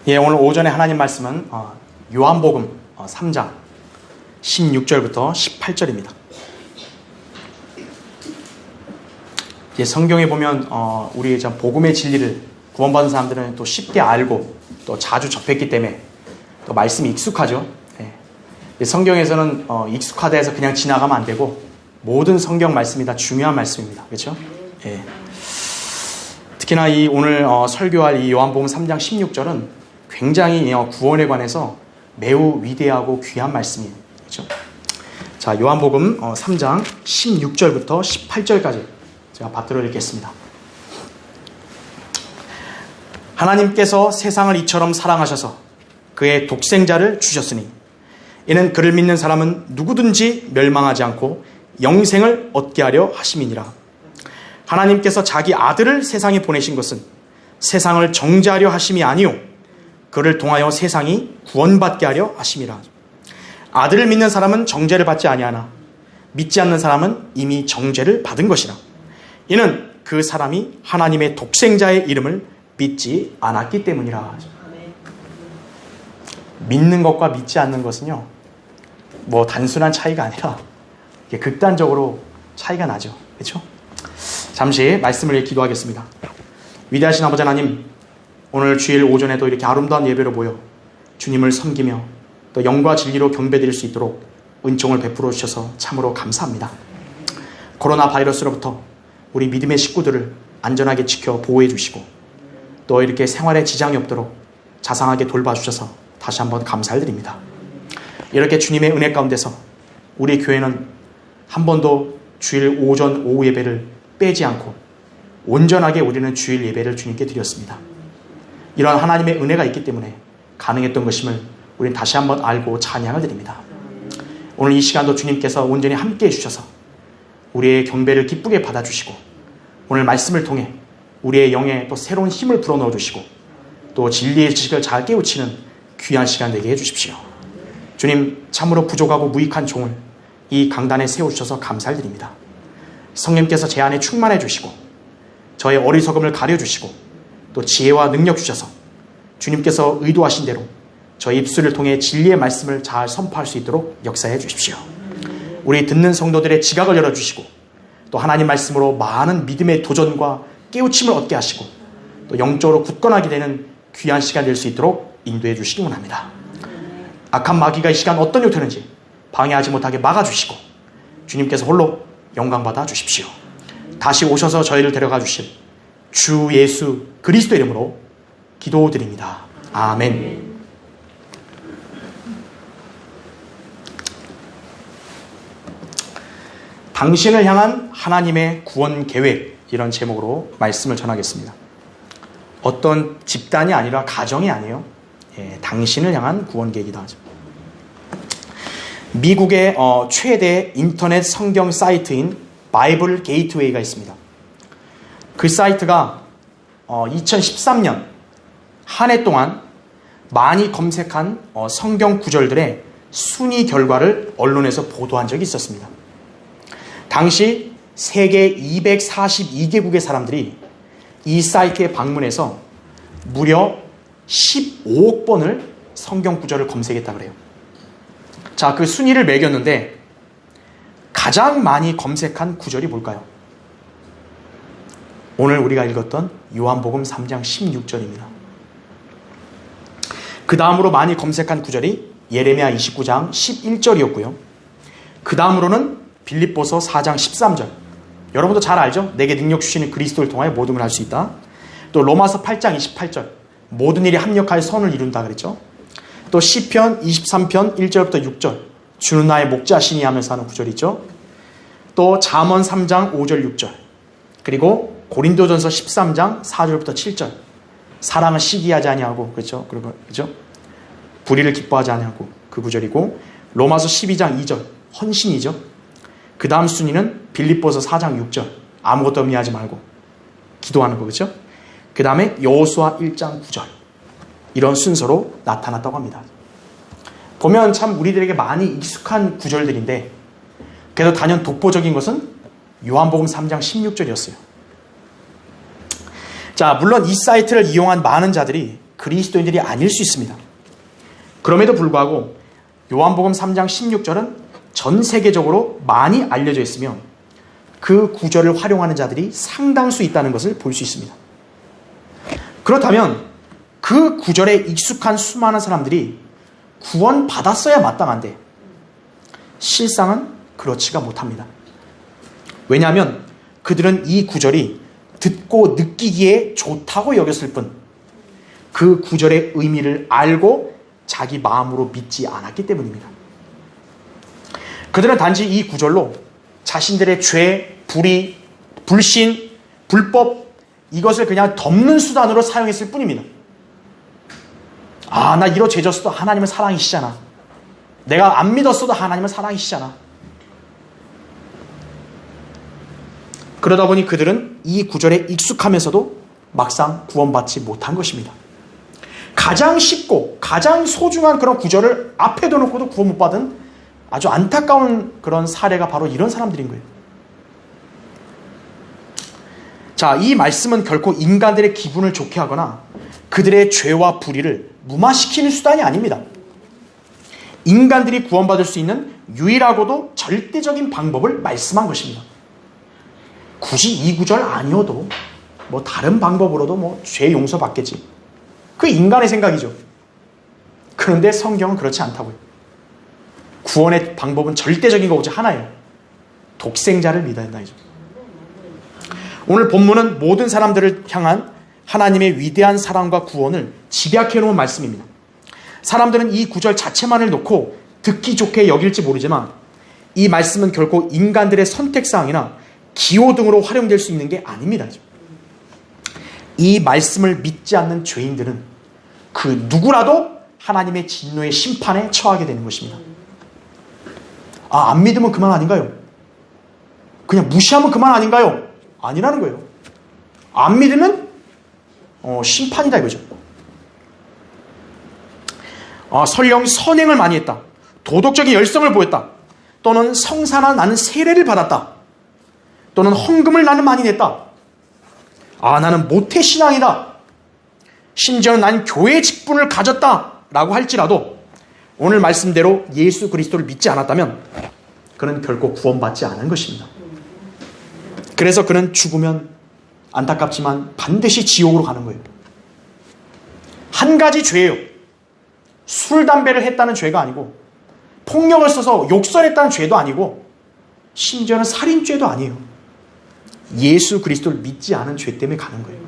예, 오늘 오전에 하나님 말씀은 요한복음 3장 16절부터 18절입니다. 예, 성경에 보면 우리 복음의 진리를 구원받은 사람들은 또 쉽게 알고 또 자주 접했기 때문에 또 말씀이 익숙하죠. 예, 성경에서는 익숙하다 해서 그냥 지나가면 안 되고 모든 성경 말씀이 다 중요한 말씀입니다. 그렇죠? 예. 특히나 이 오늘 설교할 이 요한복음 3장 16절은 굉장히 구원에 관해서 매우 위대하고 귀한 말씀이에요. 그렇죠? 자, 요한복음 3장 16절부터 18절까지 제가 받들어 읽겠습니다. 하나님께서 세상을 이처럼 사랑하셔서 그의 독생자를 주셨으니 이는 그를 믿는 사람은 누구든지 멸망하지 않고 영생을 얻게 하려 하심이니라. 하나님께서 자기 아들을 세상에 보내신 것은 세상을 정죄하려 하심이 아니요 그를 통하여 세상이 구원받게 하려 하심이라. 아들을 믿는 사람은 정죄를 받지 아니하나 믿지 않는 사람은 이미 정죄를 받은 것이라. 이는 그 사람이 하나님의 독생자의 이름을 믿지 않았기 때문이라. 믿는 것과 믿지 않는 것은요, 뭐 단순한 차이가 아니라 이게 극단적으로 차이가 나죠. 그렇죠? 잠시 말씀을 기도하겠습니다. 위대하신 아버지 하나님, 오늘 주일 오전에도 이렇게 아름다운 예배로 모여 주님을 섬기며 또 영과 진리로 경배드릴 수 있도록 은총을 베풀어 주셔서 참으로 감사합니다. 코로나 바이러스로부터 우리 믿음의 식구들을 안전하게 지켜 보호해 주시고 또 이렇게 생활에 지장이 없도록 자상하게 돌봐주셔서 다시 한번 감사를 드립니다. 이렇게 주님의 은혜 가운데서 우리 교회는 한 번도 주일 오전 오후 예배를 빼지 않고 온전하게 우리는 주일 예배를 주님께 드렸습니다. 이러한 하나님의 은혜가 있기 때문에 가능했던 것임을 우리는 다시 한번 알고 찬양을 드립니다. 오늘 이 시간도 주님께서 온전히 함께해 주셔서 우리의 경배를 기쁘게 받아주시고 오늘 말씀을 통해 우리의 영에 또 새로운 힘을 불어넣어 주시고 또 진리의 지식을 잘 깨우치는 귀한 시간 되게 해주십시오. 주님, 참으로 부족하고 무익한 종을 이 강단에 세워주셔서 감사를 드립니다. 성령께서 제 안에 충만해 주시고 저의 어리석음을 가려주시고 또 지혜와 능력 주셔서 주님께서 의도하신 대로 저희 입술을 통해 진리의 말씀을 잘 선포할 수 있도록 역사해 주십시오. 우리 듣는 성도들의 지각을 열어주시고 또 하나님 말씀으로 많은 믿음의 도전과 깨우침을 얻게 하시고 또 영적으로 굳건하게 되는 귀한 시간 될 수 있도록 인도해 주시기 원합니다. 악한 마귀가 이 시간 어떤 요태는지 방해하지 못하게 막아주시고 주님께서 홀로 영광받아 주십시오. 다시 오셔서 저희를 데려가 주실 주 예수 그리스도 이름으로 기도드립니다. 아멘. 당신을 향한 하나님의 구원 계획, 이런 제목으로 말씀을 전하겠습니다. 어떤 집단이 아니라 가정이 아니에요. 예, 당신을 향한 구원 계획이다 하죠. 미국의 최대 인터넷 성경 사이트인 바이블 게이트웨이가 있습니다. 그 사이트가 2013년 한 해 동안 많이 검색한 성경 구절들의 순위 결과를 언론에서 보도한 적이 있었습니다. 당시 세계 242개국의 사람들이 이 사이트에 방문해서 무려 15억 번을 성경 구절을 검색했다고 그래요. 자, 그 순위를 매겼는데 가장 많이 검색한 구절이 뭘까요? 오늘 우리가 읽었던 요한복음 3장 16절입니다. 그 다음으로 많이 검색한 구절이 예레미야 29장 11절이었고요. 그 다음으로는 빌립보서 4장 13절. 여러분도 잘 알죠? 내게 능력 주시는 그리스도를 통하여 모든 걸 할 수 있다. 또 로마서 8장 28절. 모든 일이 합력하여 선을 이룬다 그랬죠. 또 시편 23편 1절부터 6절. 주는 나의 목자시니 하면서 하는 구절이 있죠. 또 잠언 3장 5절 6절. 그리고 고린도전서 13장 4절부터 7절. 사랑은 시기하지 아니하고, 그렇죠? 그렇죠? 불의를 기뻐하지 아니하고, 그 구절이고, 로마서 12장 2절 헌신이죠. 그 다음 순위는 빌립보서 4장 6절 아무것도 염려하지 말고 기도하는 거, 그렇죠? 그 다음에 여호수아 1장 9절 이런 순서로 나타났다고 합니다. 보면 참 우리들에게 많이 익숙한 구절들인데 그래도 단연 독보적인 것은 요한복음 3장 16절이었어요. 자, 물론 이 사이트를 이용한 많은 자들이 그리스도인들이 아닐 수 있습니다. 그럼에도 불구하고 요한복음 3장 16절은 전 세계적으로 많이 알려져 있으며 그 구절을 활용하는 자들이 상당수 있다는 것을 볼 수 있습니다. 그렇다면 그 구절에 익숙한 수많은 사람들이 구원받았어야 마땅한데 실상은 그렇지가 못합니다. 왜냐하면 그들은 이 구절이 듣고 느끼기에 좋다고 여겼을 뿐 그 구절의 의미를 알고 자기 마음으로 믿지 않았기 때문입니다. 그들은 단지 이 구절로 자신들의 죄, 불의, 불신, 불법 이것을 그냥 덮는 수단으로 사용했을 뿐입니다. 아, 나 이러 죄졌어도 하나님은 사랑이시잖아. 내가 안 믿었어도 하나님은 사랑이시잖아. 그러다 보니 그들은 이 구절에 익숙하면서도 막상 구원받지 못한 것입니다. 가장 쉽고 가장 소중한 그런 구절을 앞에 둬놓고도 구원 못 받은 아주 안타까운 그런 사례가 바로 이런 사람들인 거예요. 자, 이 말씀은 결코 인간들의 기분을 좋게 하거나 그들의 죄와 불의를 무마시키는 수단이 아닙니다. 인간들이 구원받을 수 있는 유일하고도 절대적인 방법을 말씀한 것입니다. 굳이 이 구절 아니어도 뭐 다른 방법으로도 뭐 죄 용서받겠지. 그 인간의 생각이죠. 그런데 성경은 그렇지 않다고요. 구원의 방법은 절대적인 거 오직 하나예요. 독생자를 믿어야 된다. 오늘 본문은 모든 사람들을 향한 하나님의 위대한 사랑과 구원을 집약해 놓은 말씀입니다. 사람들은 이 구절 자체만을 놓고 듣기 좋게 여길지 모르지만 이 말씀은 결코 인간들의 선택사항이나 기호 등으로 활용될 수 있는 게 아닙니다. 이 말씀을 믿지 않는 죄인들은 그 누구라도 하나님의 진노의 심판에 처하게 되는 것입니다. 아, 안 믿으면 그만 아닌가요? 그냥 무시하면 그만 아닌가요? 아니라는 거예요. 안 믿으면 심판이다 이거죠. 설령 선행을 많이 했다. 도덕적인 열성을 보였다. 또는 성사나 나는 세례를 받았다. 또는 헌금을 나는 많이 냈다. 나는 모태신앙이다. 심지어는 난 교회 직분을 가졌다. 라고 할지라도 오늘 말씀대로 예수 그리스도를 믿지 않았다면 그는 결코 구원받지 않은 것입니다. 그래서 그는 죽으면 안타깝지만 반드시 지옥으로 가는 거예요. 한 가지 죄예요. 술, 담배를 했다는 죄가 아니고 폭력을 써서 욕설했다는 죄도 아니고 심지어는 살인죄도 아니에요. 예수 그리스도를 믿지 않은 죄 때문에 가는 거예요.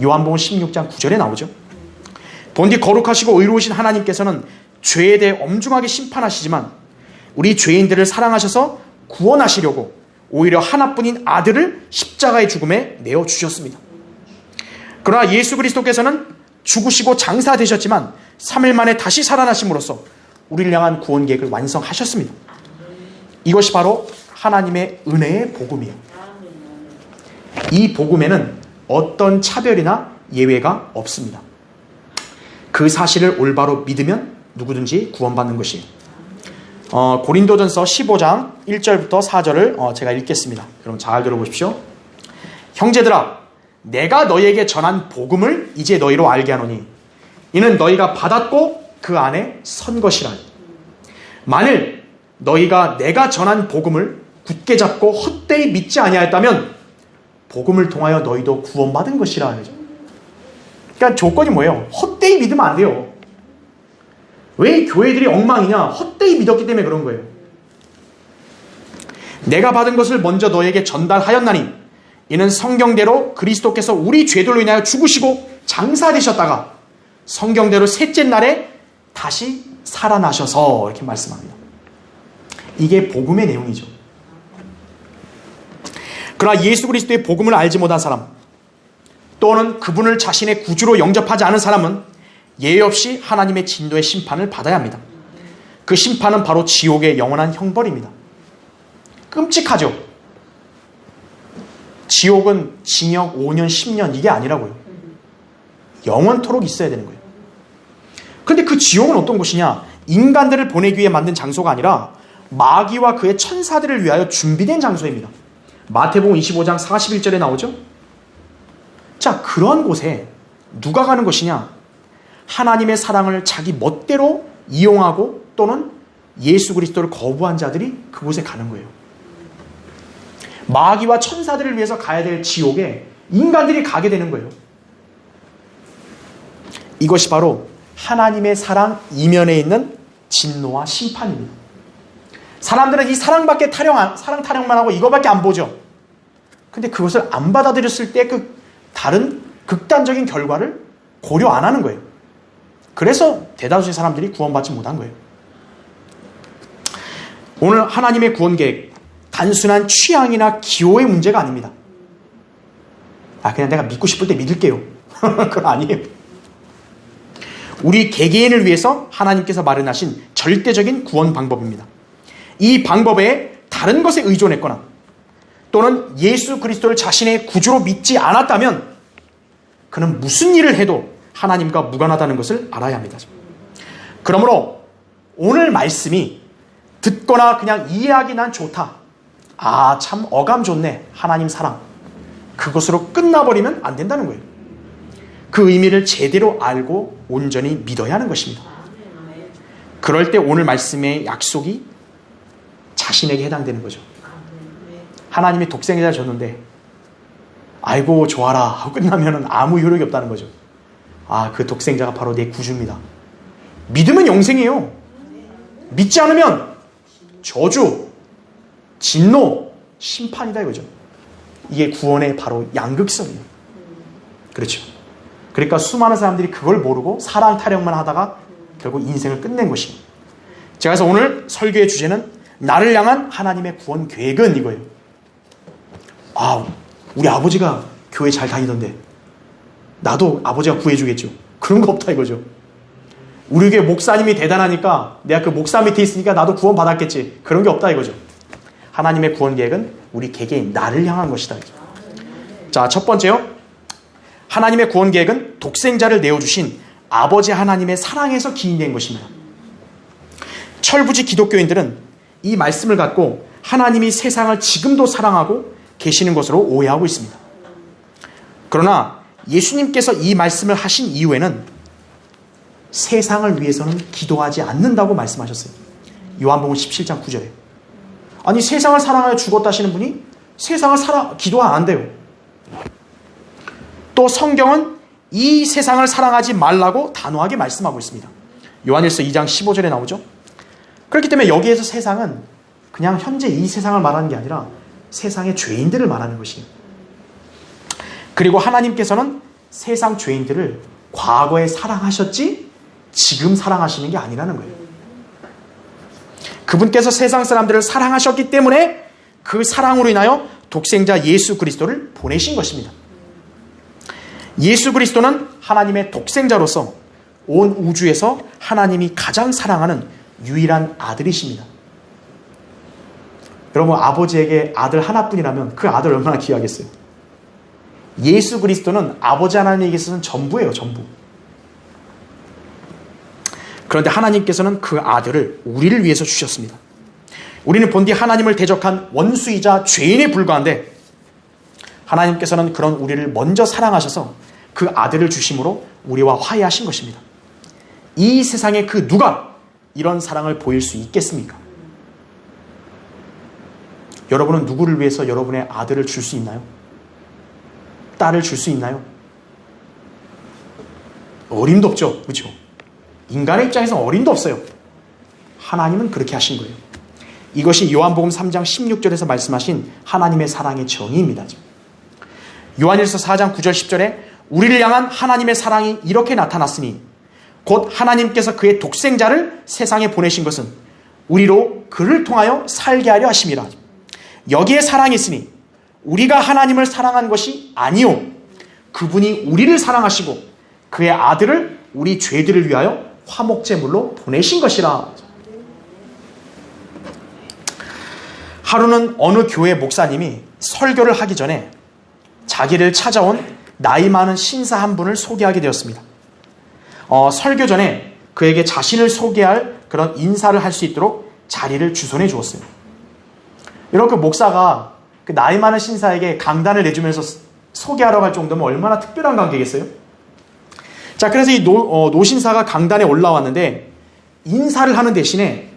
요한복음 16장 9절에 나오죠. 본디 거룩하시고 의로우신 하나님께서는 죄에 대해 엄중하게 심판하시지만 우리 죄인들을 사랑하셔서 구원하시려고 오히려 하나뿐인 아들을 십자가의 죽음에 내어주셨습니다. 그러나 예수 그리스도께서는 죽으시고 장사되셨지만 3일 만에 다시 살아나심으로써 우리를 향한 구원 계획을 완성하셨습니다. 이것이 바로 하나님의 은혜의 복음이에요. 이 복음에는 어떤 차별이나 예외가 없습니다. 그 사실을 올바로 믿으면 누구든지 구원받는 것이에요. 고린도전서 15장 1절부터 4절을 제가 읽겠습니다. 여러분 잘 들어보십시오. 형제들아, 내가 너희에게 전한 복음을 이제 너희로 알게 하노니 이는 너희가 받았고 그 안에 선 것이라. 만일 너희가 내가 전한 복음을 굳게 잡고 헛되이 믿지 아니하였다면 복음을 통하여 너희도 구원받은 것이라. 그러니까 조건이 뭐예요? 헛되이 믿으면 안 돼요. 왜 교회들이 엉망이냐? 헛되이 믿었기 때문에 그런 거예요. 내가 받은 것을 먼저 너에게 전달하였나니 이는 성경대로 그리스도께서 우리 죄들로 인하여 죽으시고 장사되셨다가 성경대로 셋째 날에 다시 살아나셔서 이렇게 말씀합니다. 이게 복음의 내용이죠. 그러나 예수 그리스도의 복음을 알지 못한 사람 또는 그분을 자신의 구주로 영접하지 않은 사람은 예외 없이 하나님의 진노의 심판을 받아야 합니다. 그 심판은 바로 지옥의 영원한 형벌입니다. 끔찍하죠. 지옥은 징역 5년 10년 이게 아니라고요. 영원토록 있어야 되는 거예요. 그런데 그 지옥은 어떤 곳이냐? 인간들을 보내기 위해 만든 장소가 아니라 마귀와 그의 천사들을 위하여 준비된 장소입니다. 마태복음 25장 41절에 나오죠. 자, 그런 곳에 누가 가는 것이냐? 하나님의 사랑을 자기 멋대로 이용하고 또는 예수 그리스도를 거부한 자들이 그곳에 가는 거예요. 마귀와 천사들을 위해서 가야 될 지옥에 인간들이 가게 되는 거예요. 이것이 바로 하나님의 사랑 이면에 있는 진노와 심판입니다. 사람들은 이 사랑밖에 사랑 타령만 하고 이거밖에 안 보죠. 근데 그것을 안 받아들였을 때 그 다른 극단적인 결과를 고려 안 하는 거예요. 그래서 대다수의 사람들이 구원받지 못한 거예요. 오늘 하나님의 구원 계획, 단순한 취향이나 기호의 문제가 아닙니다. 그냥 내가 믿고 싶을 때 믿을게요. 그건 아니에요. 우리 개개인을 위해서 하나님께서 마련하신 절대적인 구원 방법입니다. 이 방법에 다른 것에 의존했거나 또는 예수 그리스도를 자신의 구주로 믿지 않았다면 그는 무슨 일을 해도 하나님과 무관하다는 것을 알아야 합니다. 그러므로 오늘 말씀이 듣거나 그냥 이해하기 난 좋다. 참 어감 좋네. 하나님 사랑. 그것으로 끝나버리면 안 된다는 거예요. 그 의미를 제대로 알고 온전히 믿어야 하는 것입니다. 그럴 때 오늘 말씀의 약속이 자신에게 해당되는 거죠. 하나님이 독생자를 줬는데 아이고 좋아라 하고 끝나면 아무 효력이 없다는 거죠. 그 독생자가 바로 내 구주입니다. 믿으면 영생이에요. 믿지 않으면 저주, 진노, 심판이다 이거죠. 이게 구원의 바로 양극성이에요. 그렇죠. 그러니까 수많은 사람들이 그걸 모르고 사랑 타령만 하다가 결국 인생을 끝낸 것입니다. 제가 그래서 오늘 설교의 주제는 나를 향한 하나님의 구원 계획은 이거예요. 우리 아버지가 교회 잘 다니던데 나도 아버지가 구해주겠죠. 그런 거 없다 이거죠. 우리 교회 목사님이 대단하니까 내가 그 목사 밑에 있으니까 나도 구원 받았겠지. 그런 게 없다 이거죠. 하나님의 구원 계획은 우리 개개인 나를 향한 것이다. 자, 첫 번째요. 하나님의 구원 계획은 독생자를 내어주신 아버지 하나님의 사랑에서 기인된 것입니다. 철부지 기독교인들은 이 말씀을 갖고 하나님이 세상을 지금도 사랑하고 계시는 것으로 오해하고 있습니다. 그러나 예수님께서 이 말씀을 하신 이후에는 세상을 위해서는 기도하지 않는다고 말씀하셨어요. 요한복음 17장 9절에. 아니 세상을 사랑하여 죽었다 하시는 분이 세상을 기도 안 한대요. 또 성경은 이 세상을 사랑하지 말라고 단호하게 말씀하고 있습니다. 요한일서 2장 15절에 나오죠. 그렇기 때문에 여기에서 세상은 그냥 현재 이 세상을 말하는 게 아니라 세상의 죄인들을 말하는 것이에요. 그리고 하나님께서는 세상 죄인들을 과거에 사랑하셨지 지금 사랑하시는 게 아니라는 거예요. 그분께서 세상 사람들을 사랑하셨기 때문에 그 사랑으로 인하여 독생자 예수 그리스도를 보내신 것입니다. 예수 그리스도는 하나님의 독생자로서 온 우주에서 하나님이 가장 사랑하는 유일한 아들이십니다. 여러분 아버지에게 아들 하나뿐이라면 그 아들 얼마나 귀하겠어요. 예수 그리스도는 아버지 하나님에게 있어서는 전부예요. 전부. 그런데 하나님께서는 그 아들을 우리를 위해서 주셨습니다. 우리는 본디 하나님을 대적한 원수이자 죄인에 불과한데 하나님께서는 그런 우리를 먼저 사랑하셔서 그 아들을 주심으로 우리와 화해하신 것입니다. 이 세상에 그 누가 이런 사랑을 보일 수 있겠습니까? 여러분은 누구를 위해서 여러분의 아들을 줄 수 있나요? 딸을 줄 수 있나요? 어림도 없죠. 그렇죠? 인간의 입장에서 어림도 없어요. 하나님은 그렇게 하신 거예요. 이것이 요한복음 3장 16절에서 말씀하신 하나님의 사랑의 정의입니다. 요한일서 4장 9절 10절에 우리를 향한 하나님의 사랑이 이렇게 나타났으니 곧 하나님께서 그의 독생자를 세상에 보내신 것은 우리로 그를 통하여 살게 하려 하심이라. 여기에 사랑이 있으니 우리가 하나님을 사랑한 것이 아니요 그분이 우리를 사랑하시고 그의 아들을 우리 죄들을 위하여 화목제물로 보내신 것이라. 하루는 어느 교회 목사님이 설교를 하기 전에 자기를 찾아온 나이 많은 신사 한 분을 소개하게 되었습니다. 설교 전에 그에게 자신을 소개할 그런 인사를 할 수 있도록 자리를 주선해 주었어요. 이렇게 목사가 그 나이 많은 신사에게 강단을 내주면서 소개하러 갈 정도면 얼마나 특별한 관계겠어요? 자, 그래서 이 노신사가 강단에 올라왔는데 인사를 하는 대신에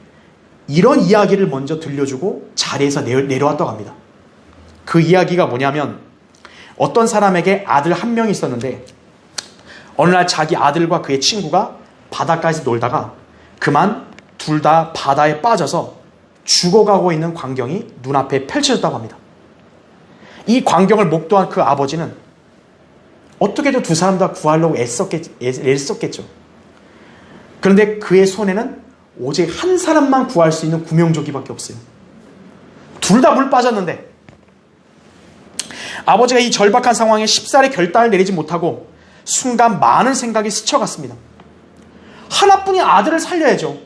이런 이야기를 먼저 들려주고 자리에서 내려왔다고 합니다. 그 이야기가 뭐냐면 어떤 사람에게 아들 한 명이 있었는데 어느 날 자기 아들과 그의 친구가 바닷가에서 놀다가 그만 둘 다 바다에 빠져서 죽어가고 있는 광경이 눈앞에 펼쳐졌다고 합니다. 이 광경을 목도한 그 아버지는 어떻게든 두 사람 다 구하려고 애썼겠죠. 그런데 그의 손에는 오직 한 사람만 구할 수 있는 구명조끼밖에 없어요. 둘 다 물 빠졌는데 아버지가 이 절박한 상황에 쉽사리 결단을 내리지 못하고 순간 많은 생각이 스쳐갔습니다. 하나뿐인 아들을 살려야죠.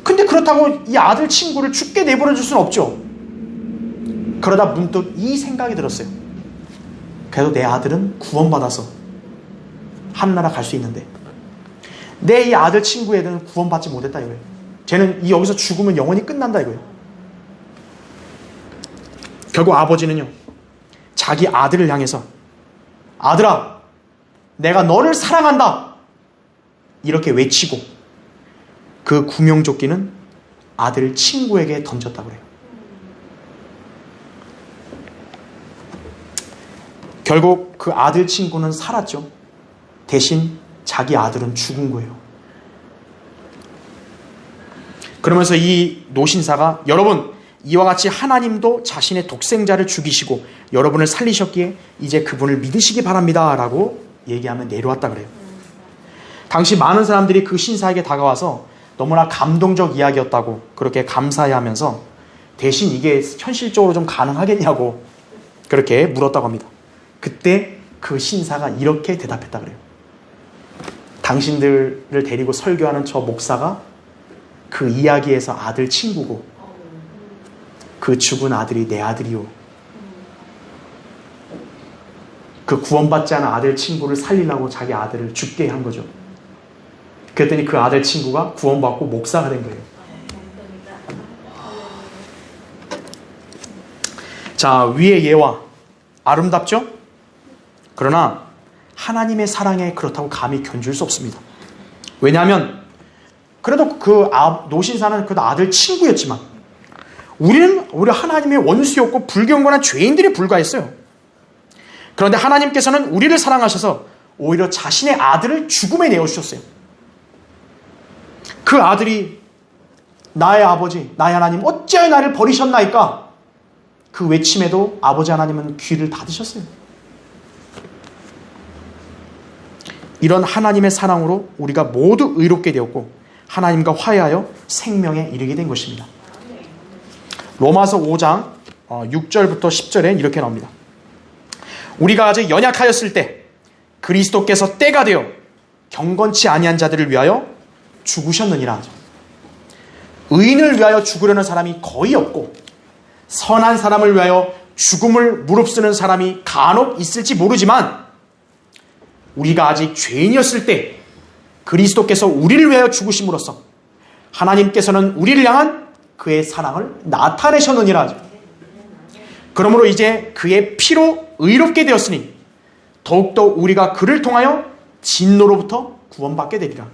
근데 그렇다고 이 아들 친구를 죽게 내버려 줄 수는 없죠. 그러다 문득 이 생각이 들었어요. 그래도 내 아들은 구원받아서 하늘나라 갈 수 있는데 내 이 아들 친구 애들은 구원받지 못했다 이거예요. 쟤는 여기서 죽으면 영원히 끝난다 이거예요. 결국 아버지는요, 자기 아들을 향해서 아들아, 내가 너를 사랑한다 이렇게 외치고 그 구명조끼는 아들 친구에게 던졌다고 그래요. 결국 그 아들 친구는 살았죠. 대신 자기 아들은 죽은 거예요. 그러면서 이 노신사가 여러분, 이와 같이 하나님도 자신의 독생자를 죽이시고 여러분을 살리셨기에 이제 그분을 믿으시기 바랍니다 라고 얘기하면 내려왔다 그래요. 당시 많은 사람들이 그 신사에게 다가와서 너무나 감동적 이야기였다고 그렇게 감사해하면서 대신 이게 현실적으로 좀 가능하겠냐고 그렇게 물었다고 합니다. 그때 그 신사가 이렇게 대답했다 그래요. 당신들을 데리고 설교하는 저 목사가 그 이야기에서 아들 친구고 그 죽은 아들이 내 아들이요. 그 구원받지 않은 아들 친구를 살리려고 자기 아들을 죽게 한 거죠. 그랬더니 그 아들 친구가 구원받고 목사가 된 거예요. 자, 위의 예와 아름답죠? 그러나 하나님의 사랑에 그렇다고 감히 견줄 수 없습니다. 왜냐하면 그래도 그 노신사는 그 아들 친구였지만 우리는 오히려 하나님의 원수였고 불경건한 죄인들이 불과했어요. 그런데 하나님께서는 우리를 사랑하셔서 오히려 자신의 아들을 죽음에 내어주셨어요. 그 아들이 나의 아버지, 나의 하나님 어찌하여 나를 버리셨나이까? 그 외침에도 아버지 하나님은 귀를 닫으셨어요. 이런 하나님의 사랑으로 우리가 모두 의롭게 되었고 하나님과 화해하여 생명에 이르게 된 것입니다. 로마서 5장 6절부터 10절에 이렇게 나옵니다. 우리가 아직 연약하였을 때 그리스도께서 때가 되어 경건치 아니한 자들을 위하여 죽으셨느니라 하죠. 의인을 위하여 죽으려는 사람이 거의 없고 선한 사람을 위하여 죽음을 무릅쓰는 사람이 간혹 있을지 모르지만 우리가 아직 죄인이었을 때 그리스도께서 우리를 위하여 죽으심으로써 하나님께서는 우리를 향한 그의 사랑을 나타내셨느니라 하죠. 그러므로 이제 그의 피로 의롭게 되었으니 더욱더 우리가 그를 통하여 진노로부터 구원받게 되리라.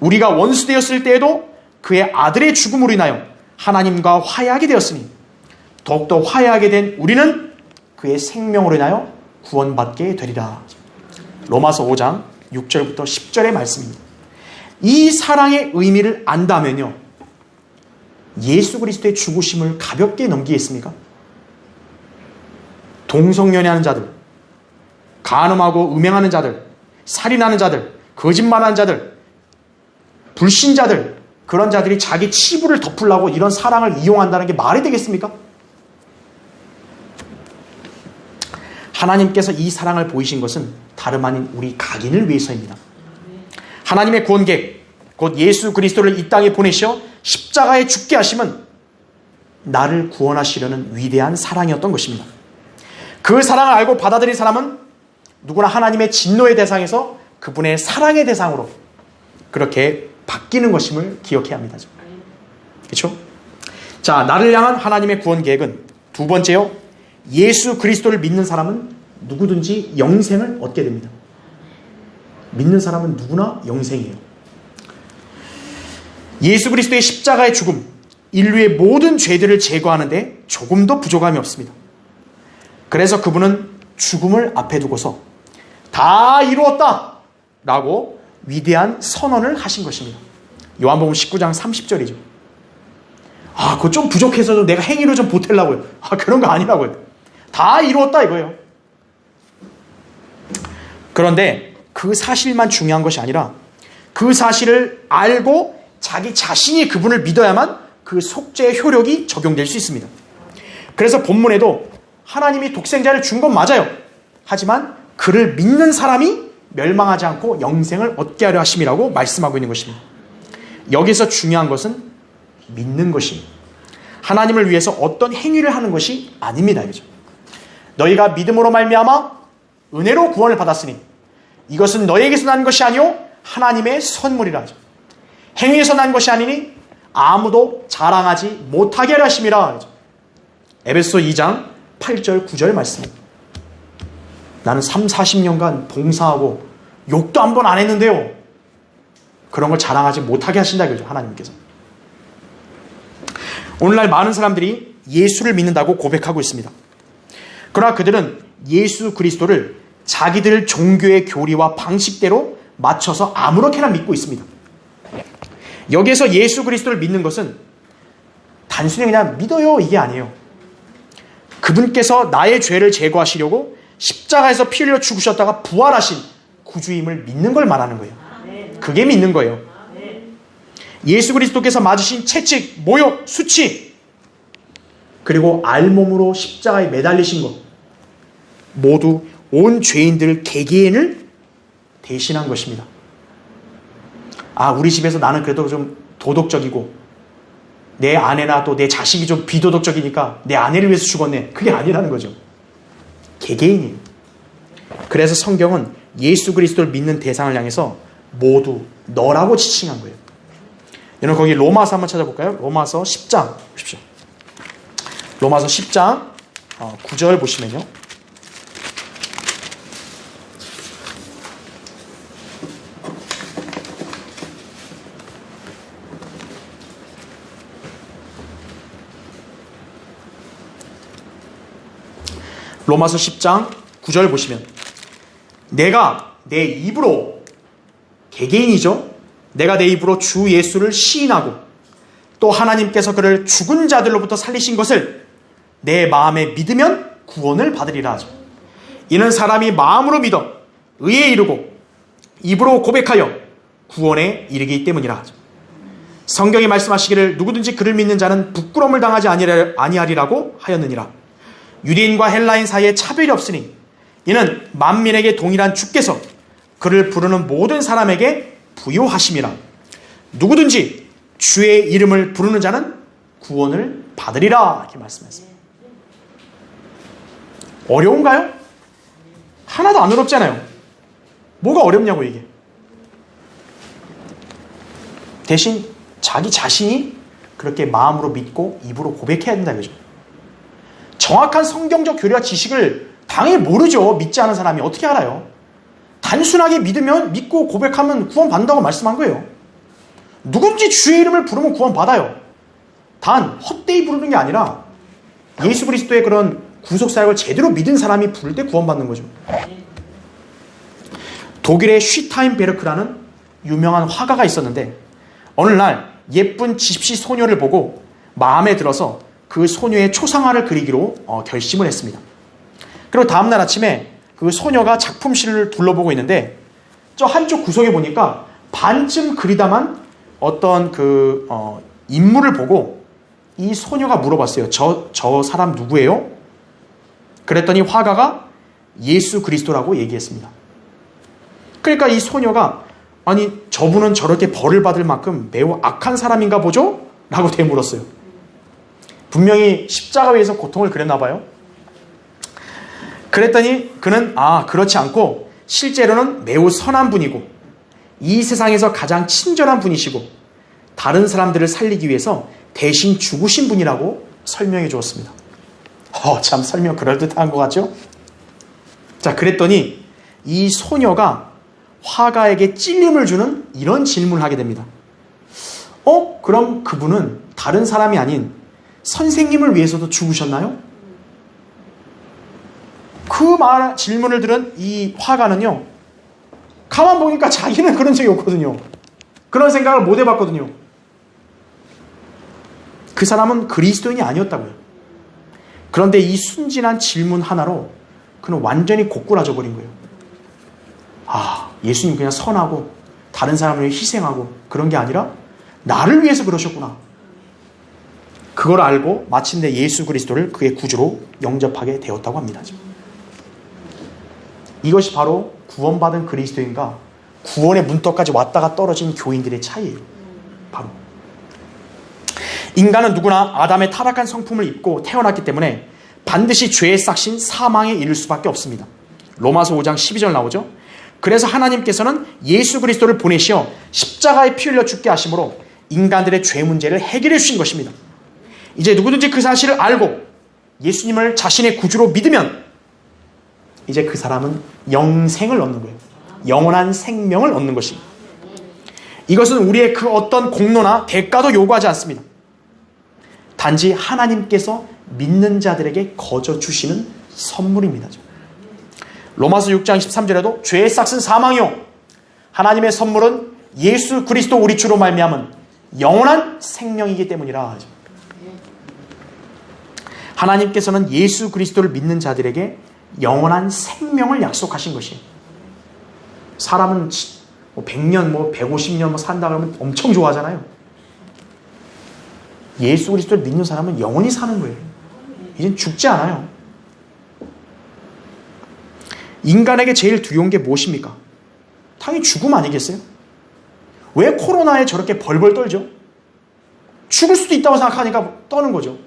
우리가 원수 되었을 때에도 그의 아들의 죽음으로 인하여 하나님과 화해하게 되었으니 더욱더 화해하게 된 우리는 그의 생명으로 인하여 구원받게 되리라. 로마서 5장 6절부터 10절의 말씀입니다. 이 사랑의 의미를 안다면요, 예수 그리스도의 죽으심을 가볍게 넘기겠습니까? 동성연애하는 자들, 간음하고 음행하는 자들, 살인하는 자들, 거짓말하는 자들, 불신자들, 그런 자들이 자기 치부를 덮으려고 이런 사랑을 이용한다는 게 말이 되겠습니까? 하나님께서 이 사랑을 보이신 것은 다름 아닌 우리 각인을 위해서입니다. 하나님의 구원객, 곧 예수 그리스도를 이 땅에 보내셔 십자가에 죽게 하심은 나를 구원하시려는 위대한 사랑이었던 것입니다. 그 사랑을 알고 받아들인 사람은 누구나 하나님의 진노의 대상에서 그분의 사랑의 대상으로 그렇게 바뀌는 것임을 기억해야 합니다. 그렇죠? 자, 나를 향한 하나님의 구원 계획은 두 번째요, 예수 그리스도를 믿는 사람은 누구든지 영생을 얻게 됩니다. 믿는 사람은 누구나 영생이에요. 예수 그리스도의 십자가의 죽음, 인류의 모든 죄들을 제거하는데 조금도 부족함이 없습니다. 그래서 그분은 죽음을 앞에 두고서 다 이루었다 라고 위대한 선언을 하신 것입니다. 요한복음 19장 30절이죠. 그거 좀 부족해서도 내가 행위로 좀 보태려고요. 그런 거 아니라고요. 다 이루었다 이거예요. 그런데 그 사실만 중요한 것이 아니라 그 사실을 알고 자기 자신이 그분을 믿어야만 그 속죄의 효력이 적용될 수 있습니다. 그래서 본문에도 하나님이 독생자를 준 건 맞아요. 하지만 그를 믿는 사람이 멸망하지 않고 영생을 얻게 하려 하심이라고 말씀하고 있는 것입니다. 여기서 중요한 것은 믿는 것입니다. 하나님을 위해서 어떤 행위를 하는 것이 아닙니다. 그죠? 너희가 믿음으로 말미암아 은혜로 구원을 받았으니 이것은 너희에게서 난 것이 아니요 하나님의 선물이라 하죠. 행위에서 난 것이 아니니 아무도 자랑하지 못하게 하려 하심이라 하죠. 에베소 2장 8절 9절 말씀입니다. 나는 40년간 봉사하고 욕도 한 번 안 했는데요. 그런 걸 자랑하지 못하게 하신다 그죠, 하나님께서. 오늘날 많은 사람들이 예수를 믿는다고 고백하고 있습니다. 그러나 그들은 예수 그리스도를 자기들 종교의 교리와 방식대로 맞춰서 아무렇게나 믿고 있습니다. 여기에서 예수 그리스도를 믿는 것은 단순히 그냥 믿어요 이게 아니에요. 그분께서 나의 죄를 제거하시려고 십자가에서 피 흘려 죽으셨다가 부활하신 구주임을 믿는 걸 말하는 거예요. 그게 믿는 거예요. 예수 그리스도께서 맞으신 채찍, 모욕, 수치, 그리고 알몸으로 십자가에 매달리신 것, 모두 온 죄인들 개개인을 대신한 것입니다. 우리 집에서 나는 그래도 좀 도덕적이고 내 아내나 또 내 자식이 좀 비도덕적이니까 내 아내를 위해서 죽었네. 그게 아니라는 거죠. 개개인이에요. 그래서 성경은 예수 그리스도를 믿는 대상을 향해서 모두 너라고 지칭한 거예요. 여러분 거기 로마서 한번 찾아볼까요? 로마서 10장 보십시오. 로마서 10장 9절 보시면요. 로마서 10장 9절 보시면 내가 내 입으로 개개인이죠. 내가 내 입으로 주 예수를 시인하고 또 하나님께서 그를 죽은 자들로부터 살리신 것을 내 마음에 믿으면 구원을 받으리라 하죠. 이는 사람이 마음으로 믿어 의에 이르고 입으로 고백하여 구원에 이르기 때문이라 하죠. 성경이 말씀하시기를 누구든지 그를 믿는 자는 부끄러움을 당하지 아니하리라고 하였느니라. 유대인과 헬라인 사이에 차별이 없으니 이는 만민에게 동일한 주께서 그를 부르는 모든 사람에게 부요하심이라. 누구든지 주의 이름을 부르는 자는 구원을 받으리라. 이렇게 말씀했습니다. 어려운가요? 하나도 안 어렵잖아요. 뭐가 어렵냐고 이게. 대신 자기 자신이 그렇게 마음으로 믿고 입으로 고백해야 된다 이거죠. 정확한 성경적 교리와 지식을 당연히 모르죠. 믿지 않은 사람이 어떻게 알아요? 단순하게 믿고 고백하면 구원 받는다고 말씀한 거예요. 누군지 주의 이름을 부르면 구원 받아요. 단 헛되이 부르는 게 아니라 예수 그리스도의 그런 구속사역을 제대로 믿은 사람이 부를 때 구원 받는 거죠. 독일의 슈타인베르크라는 유명한 화가가 있었는데 어느 날 예쁜 집시 소녀를 보고 마음에 들어서 그 소녀의 초상화를 그리기로 결심을 했습니다. 그리고 다음날 아침에 그 소녀가 작품실을 둘러보고 있는데 저 한쪽 구석에 보니까 반쯤 그리다만 어떤 인물을 보고 이 소녀가 물어봤어요. 저 사람 누구예요? 그랬더니 화가가 예수 그리스도라고 얘기했습니다. 그러니까 이 소녀가 아니 저분은 저렇게 벌을 받을 만큼 매우 악한 사람인가 보죠? 라고 되물었어요. 분명히 십자가 위에서 고통을 그렸나 봐요. 그랬더니 그는 그렇지 않고 실제로는 매우 선한 분이고 이 세상에서 가장 친절한 분이시고 다른 사람들을 살리기 위해서 대신 죽으신 분이라고 설명해 주었습니다. 참 설명 그럴듯한 것 같죠? 자, 그랬더니 이 소녀가 화가에게 찔림을 주는 이런 질문을 하게 됩니다. 그럼 그분은 다른 사람이 아닌 선생님을 위해서도 죽으셨나요? 그 질문을 들은 이 화가는요, 가만 보니까 자기는 그런 적이 없거든요. 그런 생각을 못 해봤거든요. 그 사람은 그리스도인이 아니었다고요. 그런데 이 순진한 질문 하나로 그는 완전히 고꾸라져 버린 거예요. 예수님 그냥 선하고 다른 사람을 위해 희생하고 그런 게 아니라 나를 위해서 그러셨구나. 그걸 알고 마침내 예수 그리스도를 그의 구주로 영접하게 되었다고 합니다. 이것이 바로 구원받은 그리스도인과 구원의 문턱까지 왔다가 떨어진 교인들의 차이예요. 바로 인간은 누구나 아담의 타락한 성품을 입고 태어났기 때문에 반드시 죄의 싹신 사망에 이를 수밖에 없습니다. 로마서 5장 12절 나오죠. 그래서 하나님께서는 예수 그리스도를 보내시어 십자가에 피 흘려 죽게 하심으로 인간들의 죄 문제를 해결해 주신 것입니다. 이제 누구든지 그 사실을 알고 예수님을 자신의 구주로 믿으면 이제 그 사람은 영생을 얻는 거예요. 영원한 생명을 얻는 것입니다. 이것은 우리의 그 어떤 공로나 대가도 요구하지 않습니다. 단지 하나님께서 믿는 자들에게 거저 주시는 선물입니다. 로마서 6장 13절에도 죄의 싹은 사망이요 하나님의 선물은 예수 그리스도 우리 주로 말미암은 영원한 생명이기 때문이라 하죠. 하나님께서는 예수 그리스도를 믿는 자들에게 영원한 생명을 약속하신 것이에요. 사람은 100년, 150년 산다 그러면 엄청 좋아하잖아요. 예수 그리스도를 믿는 사람은 영원히 사는 거예요. 이젠 죽지 않아요. 인간에게 제일 두려운 게 무엇입니까? 당연히 죽음 아니겠어요? 왜 코로나에 저렇게 벌벌 떨죠? 죽을 수도 있다고 생각하니까 떠는 거죠.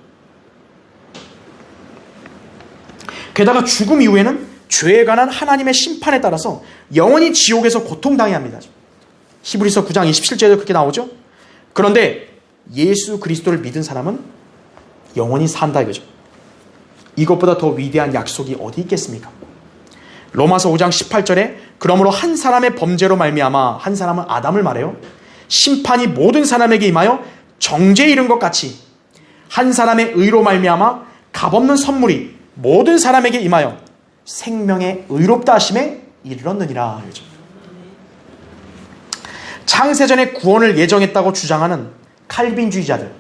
게다가 죽음 이후에는 죄에 관한 하나님의 심판에 따라서 영원히 지옥에서 고통당해야 합니다. 히브리서 9장 27절에도 그렇게 나오죠. 그런데 예수 그리스도를 믿은 사람은 영원히 산다 이거죠. 이것보다 더 위대한 약속이 어디 있겠습니까? 로마서 5장 18절에 그러므로 한 사람의 범죄로 말미암아, 한 사람은 아담을 말해요, 심판이 모든 사람에게 임하여 정죄에 이른 것 같이 한 사람의 의로 말미암아 값없는 선물이 모든 사람에게 임하여 생명의 의롭다 하심에 이르렀느니라. 창세전에 구원을 예정했다고 주장하는 칼빈주의자들,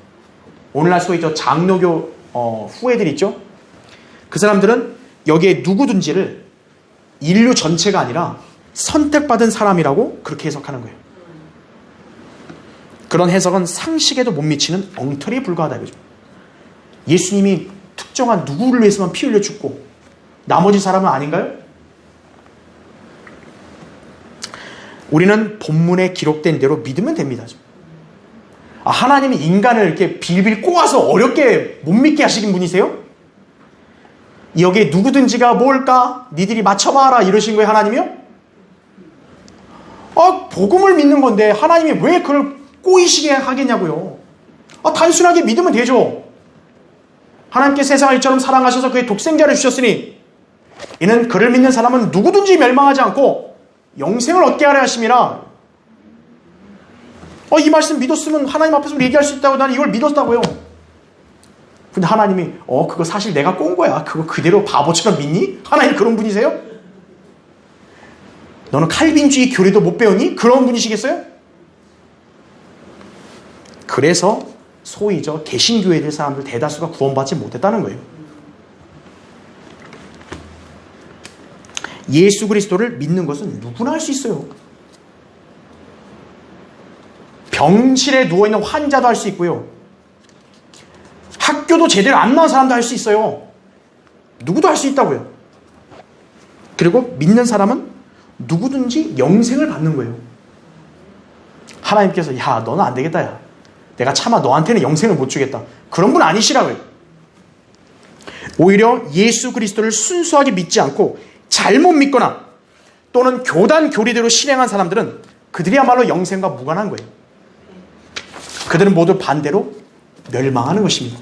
오늘날 소위 장로교 후예들 있죠. 그 사람들은 여기에 누구든지를 인류 전체가 아니라 선택받은 사람이라고 그렇게 해석하는 거예요. 그런 해석은 상식에도 못 미치는 엉터리에 불과하다 이거죠. 예수님이 특정한 누구를 위해서만 피 흘려 죽고 나머지 사람은 아닌가요? 우리는 본문에 기록된 대로 믿으면 됩니다. 하나님이 인간을 이렇게 빌빌 꼬아서 어렵게 못 믿게 하시는 분이세요? 여기에 누구든지가 뭘까? 니들이 맞춰봐라 이러신 거예요, 하나님이요? 복음을 믿는 건데 하나님이 왜 그걸 꼬이시게 하겠냐고요. 단순하게 믿으면 되죠. 하나님께 세상을 이처럼 사랑하셔서 그의 독생자를 주셨으니 이는 그를 믿는 사람은 누구든지 멸망하지 않고 영생을 얻게 하려 하심이라. 이 말씀 믿었으면 하나님 앞에서 얘기할 수 있다고 나는 이걸 믿었다고요. 근데 하나님이 그거 사실 내가 꼰 거야. 그거 그대로 바보처럼 믿니? 하나님 그런 분이세요? 너는 칼빈주의 교리도 못 배웠니? 그런 분이시겠어요? 그래서 소위 개신교회들 사람들 대다수가 구원받지 못했다는 거예요. 예수 그리스도를 믿는 것은 누구나 할 수 있어요. 병실에 누워있는 환자도 할 수 있고요. 학교도 제대로 안 나온 사람도 할 수 있어요. 누구도 할 수 있다고요. 그리고 믿는 사람은 누구든지 영생을 받는 거예요. 하나님께서 야 너는 안 되겠다 야. 내가 차마 너한테는 영생을 못 주겠다. 그런 분 아니시라고요. 오히려 예수 그리스도를 순수하게 믿지 않고 잘못 믿거나 또는 교단 교리대로 실행한 사람들은 그들이야말로 영생과 무관한 거예요. 그들은 모두 반대로 멸망하는 것입니다.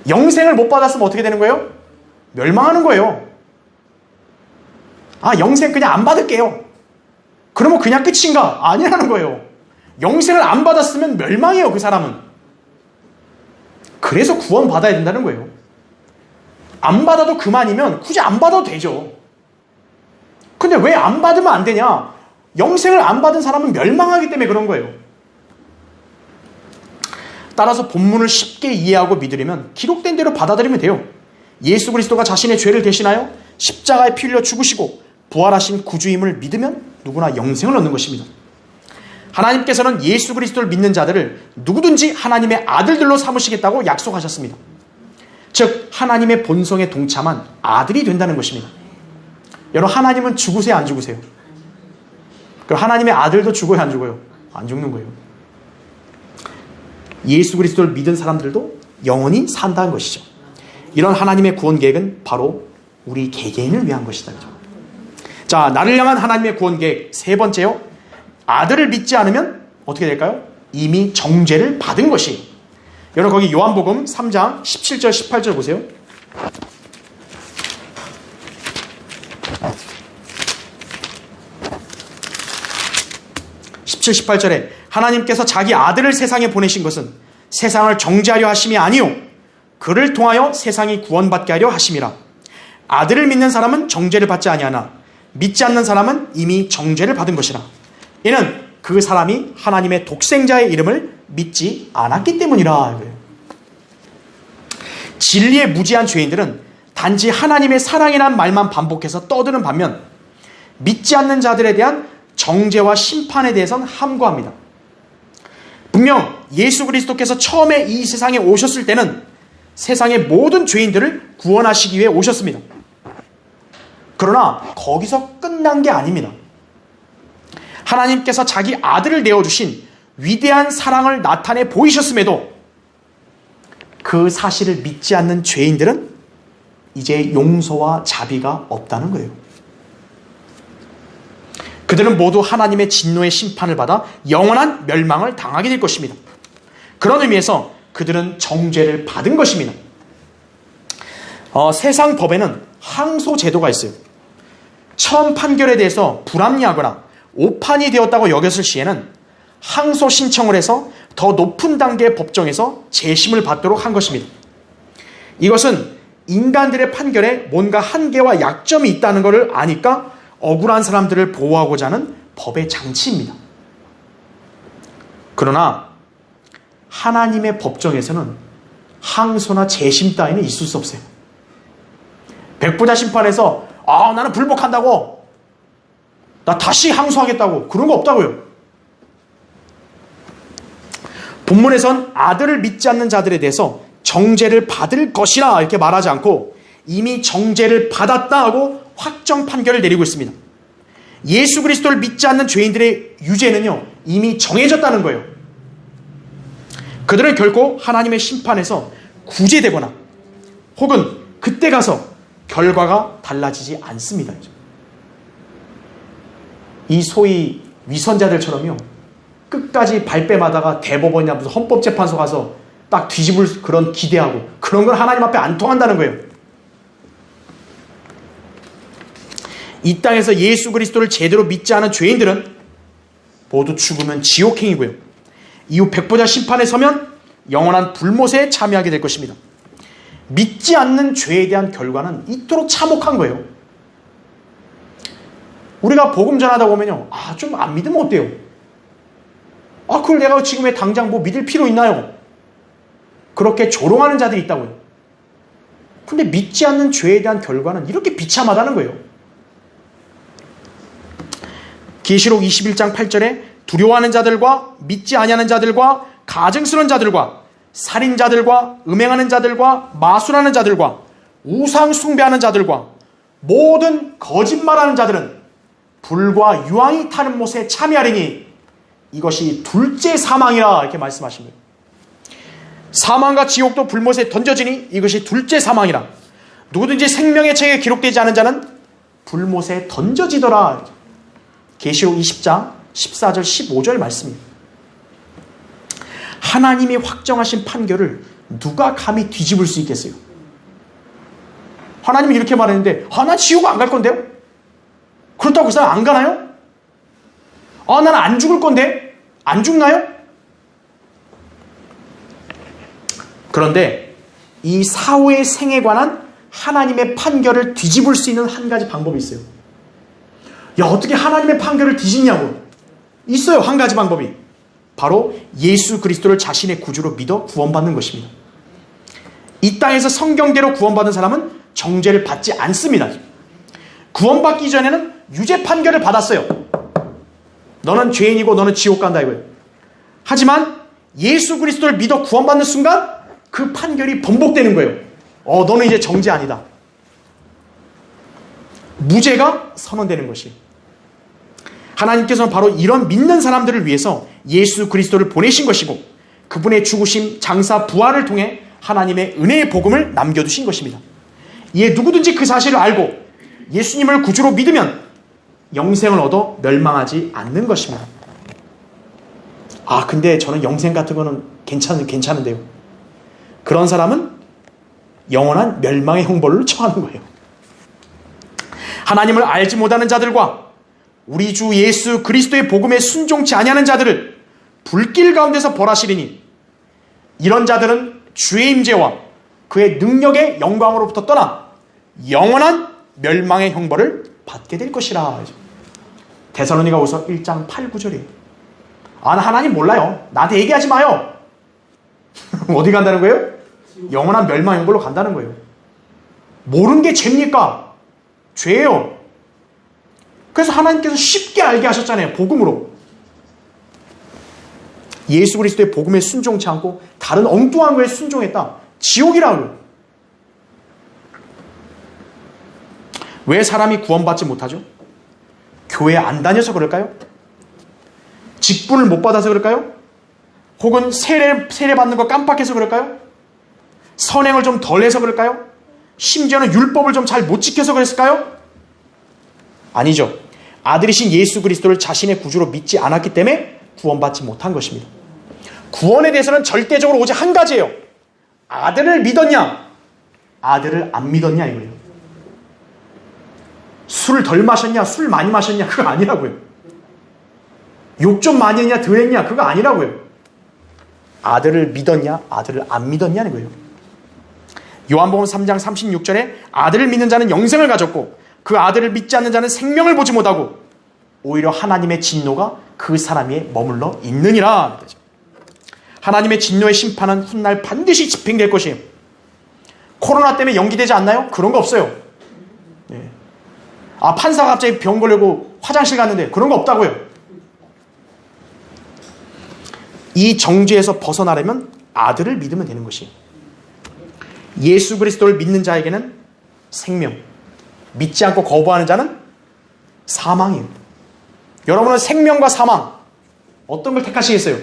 영생을 못 받았으면 어떻게 되는 거예요? 멸망하는 거예요. 영생 그냥 안 받을게요. 그러면 그냥 끝인가? 아니라는 거예요. 영생을 안 받았으면 멸망이에요, 그 사람은. 그래서 구원받아야 된다는 거예요. 안 받아도 그만이면 굳이 안 받아도 되죠. 근데 왜 안 받으면 안 되냐? 영생을 안 받은 사람은 멸망하기 때문에 그런 거예요. 따라서 본문을 쉽게 이해하고 믿으려면 기록된 대로 받아들이면 돼요. 예수 그리스도가 자신의 죄를 대신하여 십자가에 피 흘려 죽으시고 부활하신 구주임을 믿으면 누구나 영생을 얻는 것입니다. 하나님께서는 예수 그리스도를 믿는 자들을 누구든지 하나님의 아들들로 삼으시겠다고 약속하셨습니다. 즉 하나님의 본성에 동참한 아들이 된다는 것입니다. 여러분, 하나님은 죽으세요, 안 죽으세요? 그럼 하나님의 아들도 죽어요, 안 죽어요? 안 죽는 거예요. 예수 그리스도를 믿은 사람들도 영원히 산다는 것이죠. 이런 하나님의 구원 계획은 바로 우리 개개인을 위한 것이다. 그죠? 자, 나를 향한 하나님의 구원 계획 세 번째요. 아들을 믿지 않으면 어떻게 될까요? 이미 정죄를 받은 것이. 여러분, 거기 요한복음 3장 17절 18절 보세요. 17, 18절에 하나님께서 자기 아들을 세상에 보내신 것은 세상을 정죄하려 하심이 아니요 그를 통하여 세상이 구원받게 하려 하심이라. 아들을 믿는 사람은 정죄를 받지 아니하나 믿지 않는 사람은 이미 정죄를 받은 것이라. 이는 그 사람이 하나님의 독생자의 이름을 믿지 않았기 때문이라. 진리에 무지한 죄인들은 단지 하나님의 사랑이란 말만 반복해서 떠드는 반면 믿지 않는 자들에 대한 정죄와 심판에 대해서는 함구합니다. 분명 예수 그리스도께서 처음에 이 세상에 오셨을 때는 세상의 모든 죄인들을 구원하시기 위해 오셨습니다. 그러나 거기서 끝난 게 아닙니다. 하나님께서 자기 아들을 내어주신 위대한 사랑을 나타내 보이셨음에도 그 사실을 믿지 않는 죄인들은 이제 용서와 자비가 없다는 거예요. 그들은 모두 하나님의 진노의 심판을 받아 영원한 멸망을 당하게 될 것입니다. 그런 의미에서 그들은 정죄를 받은 것입니다. 세상 법에는 항소 제도가 있어요. 처음 판결에 대해서 불합리하거나 오판이 되었다고 여겼을 시에는 항소 신청을 해서 더 높은 단계의 법정에서 재심을 받도록 한 것입니다. 이것은 인간들의 판결에 뭔가 한계와 약점이 있다는 것을 아니까 억울한 사람들을 보호하고자 하는 법의 장치입니다. 그러나 하나님의 법정에서는 항소나 재심 따위는 있을 수 없어요. 백부자 심판에서 나는 불복한다고, 나 다시 항소하겠다고, 그런 거 없다고요. 본문에선 아들을 믿지 않는 자들에 대해서 정죄를 받을 것이라 이렇게 말하지 않고 이미 정죄를 받았다 하고 확정 판결을 내리고 있습니다. 예수 그리스도를 믿지 않는 죄인들의 유죄는요 이미 정해졌다는 거예요. 그들은 결코 하나님의 심판에서 구제되거나 혹은 그때 가서 결과가 달라지지 않습니다. 이 소위 위선자들처럼요 끝까지 발뺌하다가 대법원이나 무슨 헌법재판소 가서 딱 뒤집을 그런 기대하고 그런 건 하나님 앞에 안 통한다는 거예요. 이 땅에서 예수 그리스도를 제대로 믿지 않은 죄인들은 모두 죽으면 지옥행이고요. 이후 백보자 심판에 서면 영원한 불못에 참여하게 될 것입니다. 믿지 않는 죄에 대한 결과는 이토록 참혹한 거예요. 우리가 복음 전하다 보면요, 좀 안 믿으면 어때요? 그걸 내가 지금 왜 당장 믿을 필요 있나요? 그렇게 조롱하는 자들이 있다고요. 근데 믿지 않는 죄에 대한 결과는 이렇게 비참하다는 거예요. 계시록 21장 8절에 두려워하는 자들과 믿지 아니하는 자들과 가증스러운 자들과 살인자들과 음행하는 자들과 마술하는 자들과 우상 숭배하는 자들과 모든 거짓말하는 자들은 불과 유황이 타는 못에 참여하리니 이것이 둘째 사망이라 이렇게 말씀하십니다. 사망과 지옥도 불못에 던져지니 이것이 둘째 사망이라. 누구든지 생명의 책에 기록되지 않은 자는 불못에 던져지더라. 계시록 20장 14절 15절 말씀입니다. 하나님이 확정하신 판결을 누가 감히 뒤집을 수 있겠어요? 하나님이 이렇게 말했는데 나 지옥 안 갈 건데요? 그렇다고 그 사람 안 가나요? 나는 안 죽을 건데 안 죽나요? 그런데 이 사후의 생에 관한 하나님의 판결을 뒤집을 수 있는 한 가지 방법이 있어요. 야, 어떻게 하나님의 판결을 뒤집냐고. 있어요. 한 가지 방법이. 바로 예수 그리스도를 자신의 구주로 믿어 구원받는 것입니다. 이 땅에서 성경대로 구원받은 사람은 정죄를 받지 않습니다. 구원받기 전에는 유죄 판결을 받았어요. 너는 죄인이고 너는 지옥 간다 이거예요. 하지만 예수 그리스도를 믿어 구원받는 순간 그 판결이 번복되는 거예요. 너는 이제 정죄 아니다. 무죄가 선언되는 것이. 하나님께서는 바로 이런 믿는 사람들을 위해서 예수 그리스도를 보내신 것이고 그분의 죽으심, 장사, 부활을 통해 하나님의 은혜의 복음을 남겨두신 것입니다. 이에 누구든지 그 사실을 알고 예수님을 구주로 믿으면 영생을 얻어 멸망하지 않는 것입니다. 근데 저는 영생 같은 거는 괜찮은데요. 그런 사람은 영원한 멸망의 형벌을 처하는 거예요. 하나님을 알지 못하는 자들과 우리 주 예수 그리스도의 복음에 순종치 아니하는 자들을 불길 가운데서 벌하시리니 이런 자들은 주의 임재와 그의 능력의 영광으로부터 떠나 영원한 멸망의 형벌을 받게 될 것이라. 데살로니가후서 1장 8, 9절이에요. 나 하나님 몰라요. 나한테 얘기하지 마요. 어디 간다는 거예요? 영원한 멸망의 형벌로 간다는 거예요. 모르는 게 죄입니까? 죄예요. 그래서 하나님께서 쉽게 알게 하셨잖아요. 복음으로. 예수 그리스도의 복음에 순종치 않고 다른 엉뚱한 거에 순종했다. 지옥이라고요. 왜 사람이 구원받지 못하죠? 교회 안 다녀서 그럴까요? 직분을 못 받아서 그럴까요? 혹은 세례 받는 거 깜빡해서 그럴까요? 선행을 좀 덜 해서 그럴까요? 심지어는 율법을 좀 잘 못 지켜서 그랬을까요? 아니죠. 아들이신 예수 그리스도를 자신의 구주로 믿지 않았기 때문에 구원받지 못한 것입니다. 구원에 대해서는 절대적으로 오직 한 가지예요. 아들을 믿었냐? 아들을 안 믿었냐 이거예요. 술을 덜 마셨냐? 술 많이 마셨냐? 그거 아니라고요. 욕 좀 많이 했냐? 덜 했냐? 그거 아니라고요. 아들을 믿었냐? 아들을 안 믿었냐는 거예요. 요한복음 3장 36절에 아들을 믿는 자는 영생을 가졌고 그 아들을 믿지 않는 자는 생명을 보지 못하고 오히려 하나님의 진노가 그 사람 위에 머물러 있느니라. 하나님의 진노의 심판은 훗날 반드시 집행될 것이에요. 코로나 때문에 연기되지 않나요? 그런 거 없어요. 예. 판사가 갑자기 병 걸리고 화장실 갔는데 그런 거 없다고요. 이 정죄에서 벗어나려면 아들을 믿으면 되는 것이에요. 예수 그리스도를 믿는 자에게는 생명, 믿지 않고 거부하는 자는 사망이에요. 여러분은 생명과 사망 어떤 걸 택하시겠어요?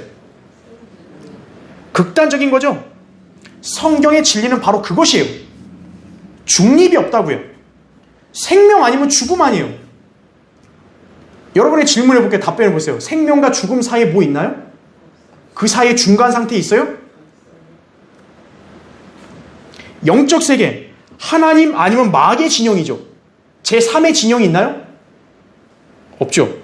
극단적인 거죠. 성경의 진리는 바로 그것이에요. 중립이 없다고요. 생명 아니면 죽음 아니에요. 여러분의 질문해 볼게요. 답변해 보세요. 생명과 죽음 사이에 뭐 있나요? 그 사이에 중간 상태에 있어요? 영적 세계, 하나님 아니면 마귀의 진영이죠. 제3의 진영이 있나요? 없죠.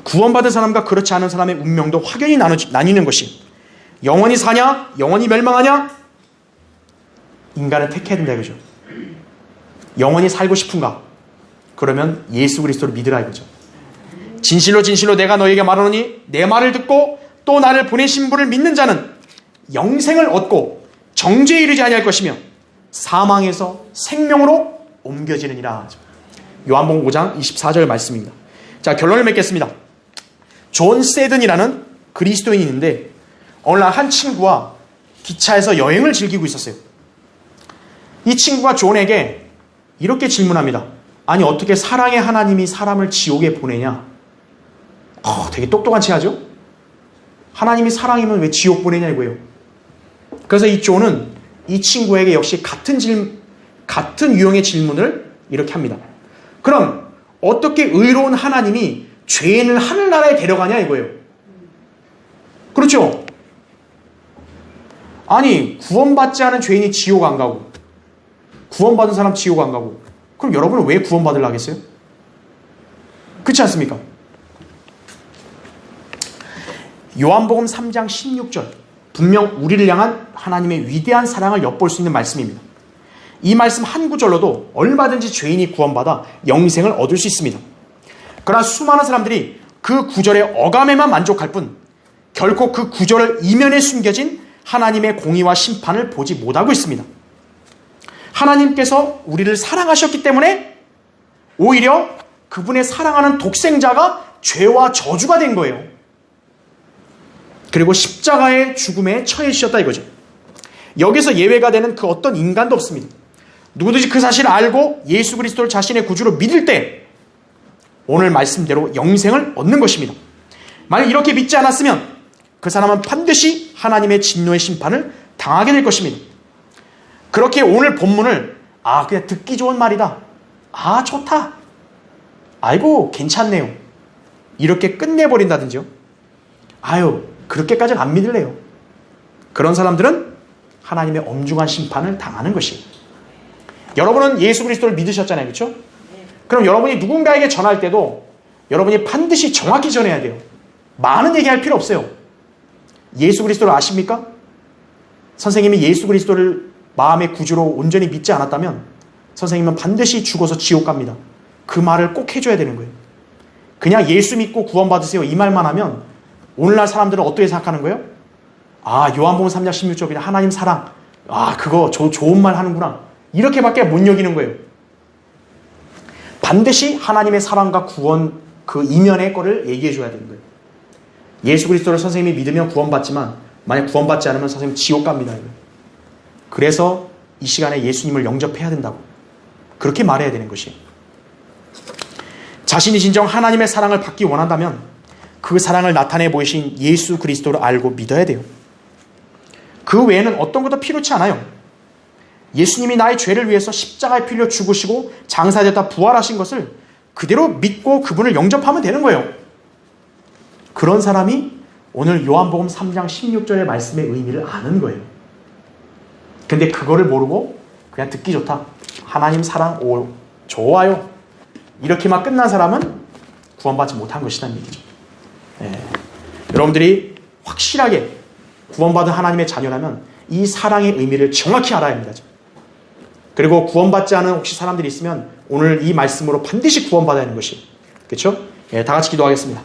구원받은 사람과 그렇지 않은 사람의 운명도 확연히 나뉘는 것이 영원히 사냐? 영원히 멸망하냐? 인간은 택해야 된다 이거죠. 영원히 살고 싶은가? 그러면 예수 그리스도를 믿으라 이거죠. 진실로 진실로 내가 너에게 말하노니 내 말을 듣고 또 나를 보내신 분을 믿는 자는 영생을 얻고 정죄에 이르지 아니할 것이며 사망에서 생명으로 옮겨지느니라. 요한복음 5장 24절 말씀입니다. 자, 결론을 맺겠습니다. 존 세든이라는 그리스도인이 있는데 어느 날 한 친구와 기차에서 여행을 즐기고 있었어요. 이 친구가 존에게 이렇게 질문합니다. 아니 어떻게 사랑의 하나님이 사람을 지옥에 보내냐? 되게 똑똑한 체하죠? 하나님이 사랑이면 왜 지옥 보내냐 이거예요. 그래서 이 존은 이 친구에게 역시 같은 유형의 질문을 이렇게 합니다. 그럼 어떻게 의로운 하나님이 죄인을 하늘나라에 데려가냐 이거예요. 그렇죠? 아니 구원받지 않은 죄인이 지옥 안 가고 구원받은 사람 지옥 안 가고 그럼 여러분은 왜 구원받으려 하겠어요? 그렇지 않습니까? 요한복음 3장 16절, 분명 우리를 향한 하나님의 위대한 사랑을 엿볼 수 있는 말씀입니다. 이 말씀 한 구절로도 얼마든지 죄인이 구원받아 영생을 얻을 수 있습니다. 그러나 수많은 사람들이 그 구절의 어감에만 만족할 뿐 결코 그 구절을 이면에 숨겨진 하나님의 공의와 심판을 보지 못하고 있습니다. 하나님께서 우리를 사랑하셨기 때문에 오히려 그분의 사랑하는 독생자가 죄와 저주가 된 거예요. 그리고 십자가의 죽음에 처해지셨다 이거죠. 여기서 예외가 되는 그 어떤 인간도 없습니다. 누구든지 그 사실을 알고 예수 그리스도를 자신의 구주로 믿을 때 오늘 말씀대로 영생을 얻는 것입니다. 만약 이렇게 믿지 않았으면 그 사람은 반드시 하나님의 진노의 심판을 당하게 될 것입니다. 그렇게 오늘 본문을 그냥 듣기 좋은 말이다. 좋다. 아이고 괜찮네요. 이렇게 끝내버린다든지요. 그렇게까지는 안 믿을래요. 그런 사람들은 하나님의 엄중한 심판을 당하는 것이에요. 여러분은 예수 그리스도를 믿으셨잖아요. 그렇죠? 그럼 여러분이 누군가에게 전할 때도 여러분이 반드시 정확히 전해야 돼요. 많은 얘기할 필요 없어요. 예수 그리스도를 아십니까? 선생님이 예수 그리스도를 마음의 구주로 온전히 믿지 않았다면 선생님은 반드시 죽어서 지옥 갑니다. 그 말을 꼭 해줘야 되는 거예요. 그냥 예수 믿고 구원받으세요 이 말만 하면 오늘날 사람들은 어떻게 생각하는 거예요? 요한복음 3장 16절이나 하나님 사랑, 그거 좋은 말 하는구나, 이렇게밖에 못 여기는 거예요. 반드시 하나님의 사랑과 구원 그 이면의 거를 얘기해 줘야 되는 거예요. 예수 그리스도를 선생님이 믿으면 구원받지만 만약 구원받지 않으면 선생님 지옥 갑니다. 그래서 이 시간에 예수님을 영접해야 된다고 그렇게 말해야 되는 것이에요. 자신이 진정 하나님의 사랑을 받기 원한다면 그 사랑을 나타내 보이신 예수 그리스도를 알고 믿어야 돼요. 그 외에는 어떤 것도 필요치 않아요. 예수님이 나의 죄를 위해서 십자가에 필려 죽으시고 장사되다 부활하신 것을 그대로 믿고 그분을 영접하면 되는 거예요. 그런 사람이 오늘 요한복음 3장 16절의 말씀의 의미를 아는 거예요. 근데 그거를 모르고 그냥 듣기 좋다, 하나님 사랑 좋아요, 이렇게만 끝난 사람은 구원받지 못한 것이라는 얘기죠. 여러분들이 확실하게 구원받은 하나님의 자녀라면 이 사랑의 의미를 정확히 알아야 합니다. 그리고 구원받지 않은 혹시 사람들이 있으면 오늘 이 말씀으로 반드시 구원받아야 하는 것이, 그렇죠? 다 같이 기도하겠습니다.